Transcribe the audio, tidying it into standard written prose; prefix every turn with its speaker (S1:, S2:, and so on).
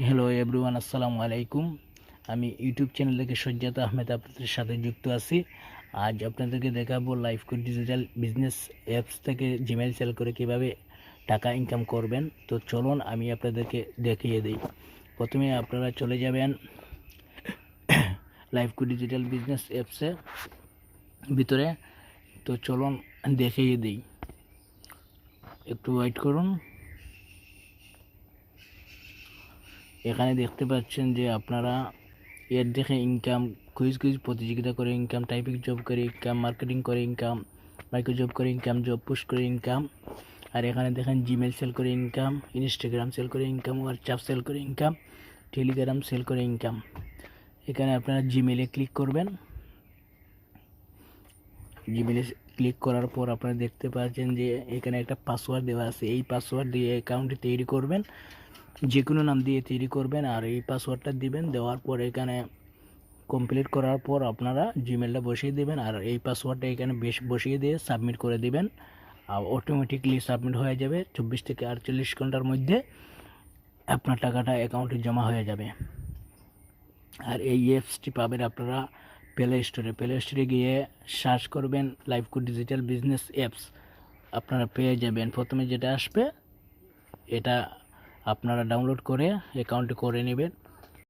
S1: Hello everyone, আসসালামু আলাইকুম। আমি ইউটিউব চ্যানেল থেকে সজ্জাত আহমেদ আপনাদের সাথে যুক্ত আছি। আজ আপনাদেরকে দেখাবো লাইফকো ডিজিটাল বিজনেস অ্যাপস থেকে জিমেইল সেল করে কিভাবে টাকা ইনকাম করবেন। তো চলুন আমি আপনাদেরকে দেখিয়ে দিই। প্রথমে আপনারা চলে যাবেন লাইফকো ডিজিটাল বিজনেস অ্যাপসে ভিতরে। তো চলুন দেখিয়ে দিই, একটু ওয়েট করুন। এখানে দেখতে পাচ্ছেন যে আপনারা এর দেখে ইনকাম, কুইজ প্রতিযোগিতা করে ইনকাম, টাইপিং জব করে ইনকাম, মার্কেটিং করে ইনকাম, মাইক্রো জব করে ইনকাম, জব পোস্ট করে ইনকাম। আর এখানে দেখেন জিমেল সেল করে ইনকাম, ইনস্টাগ্রাম সেল করে ইনকাম, হোয়াটসঅ্যাপ সেল করে ইনকাম, টেলিগ্রাম সেল করে ইনকাম। এখানে আপনারা জিমেলে ক্লিক করবেন। জিমেলে ক্লিক করার পর আপনারা দেখতে পাচ্ছেন যে এখানে একটা পাসওয়ার্ড দেওয়া আছে। এই পাসওয়ার্ড দিয়ে অ্যাকাউন্টটি তৈরি করবেন, যে কোনো নাম দিয়ে তৈরি করবেন আর এই পাসওয়ার্ডটা দিবেন। দেওয়ার পর এখানে কমপ্লিট করার পর আপনারা জিমেলটা বসিয়ে দেবেন আর এই পাসওয়ার্ডটা এখানে বসিয়ে দিয়ে সাবমিট করে দিবেন। আর অটোমেটিকলি সাবমিট হয়ে যাবে। 24 থেকে 48 ঘন্টার মধ্যে আপনার টাকাটা অ্যাকাউন্টে জমা হয়ে যাবে। আর এই অ্যাপসটি পাবেন আপনারা প্লে স্টোরে গিয়ে সার্চ করবেন লাইফকো ডিজিটাল বিজনেস অ্যাপস, আপনারা পেয়ে যাবেন। প্রথমে যেটা আসবে এটা আপনারা ডাউনলোড করে অ্যাকাউন্টে করে নেবেন।